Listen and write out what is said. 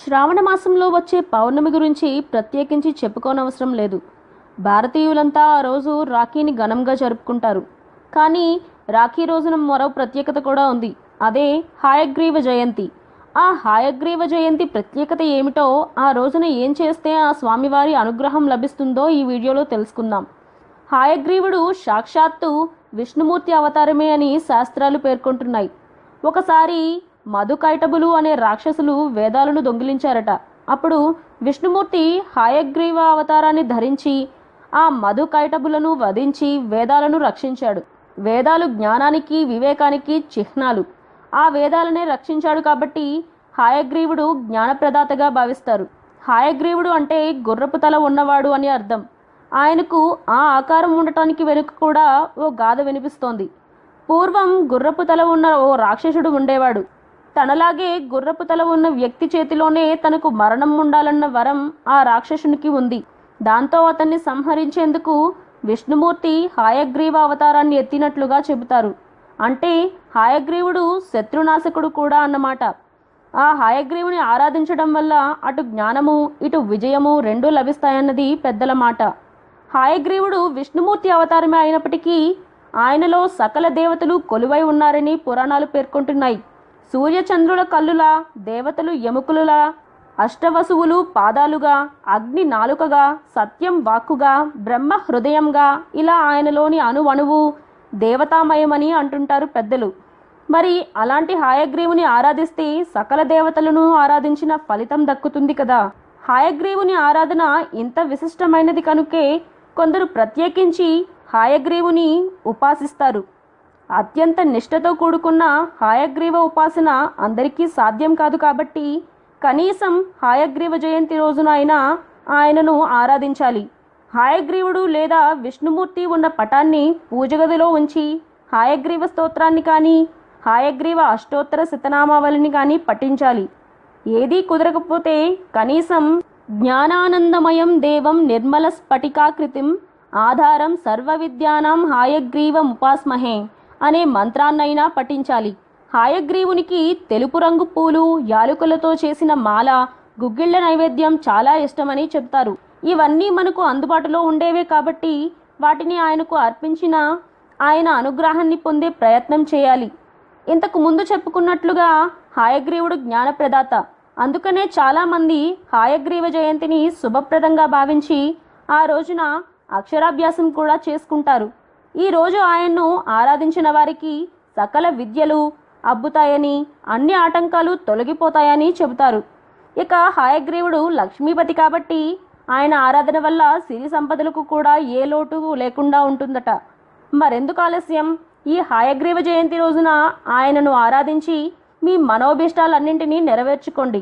శ్రావణ మాసంలో వచ్చే పౌర్ణమి గురించి ప్రత్యేకించి చెప్పుకోనవసరం లేదు. భారతీయులంతా ఆ రోజు రాఖీని ఘనంగా జరుపుకుంటారు. కానీ రాఖీ రోజున మరో ప్రత్యేకత కూడా ఉంది. అదే హయగ్రీవ జయంతి. ఆ హయగ్రీవ జయంతి ప్రత్యేకత ఏమిటో, ఆ రోజున ఏం చేస్తే ఆ స్వామివారి అనుగ్రహం లభిస్తుందో ఈ వీడియోలో తెలుసుకుందాం. హయగ్రీవుడు సాక్షాత్తు విష్ణుమూర్తి అవతారమే అని శాస్త్రాలు పేర్కొంటున్నాయి. ఒకసారి మధుకైటబులు అనే రాక్షసులు వేదాలను దొంగిలించారట. అప్పుడు విష్ణుమూర్తి హయగ్రీవ అవతారాన్ని ధరించి ఆ మధుకైటబులను వధించి వేదాలను రక్షించాడు. వేదాలు జ్ఞానానికి వివేకానికి చిహ్నాలు. ఆ వేదాలనే రక్షించాడు కాబట్టి హయగ్రీవుడు జ్ఞానప్రదాతగా భావిస్తారు. హయగ్రీవుడు అంటే గుర్రపు తల ఉన్నవాడు అని అర్థం. ఆయనకు ఆ ఆకారం ఉండటానికి వెనుక కూడా ఓ గాథ వినిపిస్తోంది. పూర్వం గుర్రపు తల ఉన్న ఓ రాక్షసుడు ఉండేవాడు. తనలాగే గుర్రపు తల ఉన్న వ్యక్తి చేతిలోనే తనకు మరణం ఉండాలన్న వరం ఆ రాక్షసునికి ఉంది. దాంతో అతన్ని సంహరించేందుకు విష్ణుమూర్తి హయగ్రీవ అవతారాన్ని ఎత్తినట్లుగా చెబుతారు. అంటే హయగ్రీవుడు శత్రునాశకుడు కూడా అన్నమాట. ఆ హయగ్రీవుని ఆరాధించడం వల్ల అటు జ్ఞానము ఇటు విజయము రెండూ లభిస్తాయన్నది పెద్దల మాట. హయగ్రీవుడు విష్ణుమూర్తి అవతారమే అయినప్పటికీ ఆయనలో సకల దేవతలు కొలువై ఉన్నారని పురాణాలు పేర్కొంటున్నాయి. సూర్యచంద్రుల కళ్ళులా, దేవతలు ఎముకలులా, అష్టవసువులు పాదాలుగా, అగ్ని నాలుకగా, సత్యం వాక్కుగా, బ్రహ్మ హృదయంగా, ఇలా ఆయనలోని అణువణువు దేవతామయమని అంటుంటారు పెద్దలు. మరి అలాంటి హయగ్రీవుని ఆరాధిస్తే సకల దేవతలను ఆరాధించిన ఫలితం దక్కుతుంది కదా. హయగ్రీవుని ఆరాధన ఇంత విశిష్టమైనది కనుకే కొందరు ప్రత్యేకించి హయగ్రీవుని ఉపాసిస్తారు. అత్యంత నిష్ఠతో కూడుకున్న హయగ్రీవ ఉపాసన అందరికీ సాధ్యం కాదు కాబట్టి కనీసం హయగ్రీవ జయంతి రోజున అయినా ఆయనను ఆరాధించాలి. హయగ్రీవుడు లేదా విష్ణుమూర్తి ఉన్న పటాన్ని పూజగదిలో ఉంచి హయగ్రీవ స్తోత్రాన్ని కానీ హయగ్రీవ అష్టోత్తర శతనామావళిని కానీ పఠించాలి. ఏదీ కుదరకపోతే కనీసం జ్ఞానానందమయం దేవం నిర్మల స్ఫటికాకృతిం ఆధారం సర్వ విద్యానాం హయగ్రీవం ఉపాస్మహే అనే మంత్రాన్నైనా పఠించాలి. హయగ్రీవునికి తెలుపు రంగు పూలు, యాలకులతో చేసిన మాల, గుగ్గిళ్ల నైవేద్యం చాలా ఇష్టమని చెప్తారు. ఇవన్నీ మనకు అందుబాటులో ఉండేవే కాబట్టి వాటిని ఆయనకు అర్పించిన ఆయన అనుగ్రహాన్ని పొందే ప్రయత్నం చేయాలి. ఇంతకు ముందు చెప్పుకున్నట్లుగా హయగ్రీవుడు జ్ఞానప్రదాత. అందుకనే చాలామంది హయగ్రీవ జయంతిని శుభప్రదంగా భావించి ఆ రోజున అక్షరాభ్యాసం కూడా చేసుకుంటారు. ఈరోజు ఆయన్ను ఆరాధించిన వారికి సకల విద్యలు అబ్బుతాయని, అన్ని ఆటంకాలు తొలగిపోతాయని చెబుతారు. ఇక హయగ్రీవుడు లక్ష్మీపతి కాబట్టి ఆయన ఆరాధన వల్ల సిరి సంపదలకు కూడా ఏ లోటు లేకుండా ఉంటుందట. మరెందుకు ఆలస్యం? ఈ హయగ్రీవ జయంతి రోజున ఆయనను ఆరాధించి మీ మనోభీష్టాలన్నింటినీ నెరవేర్చుకోండి.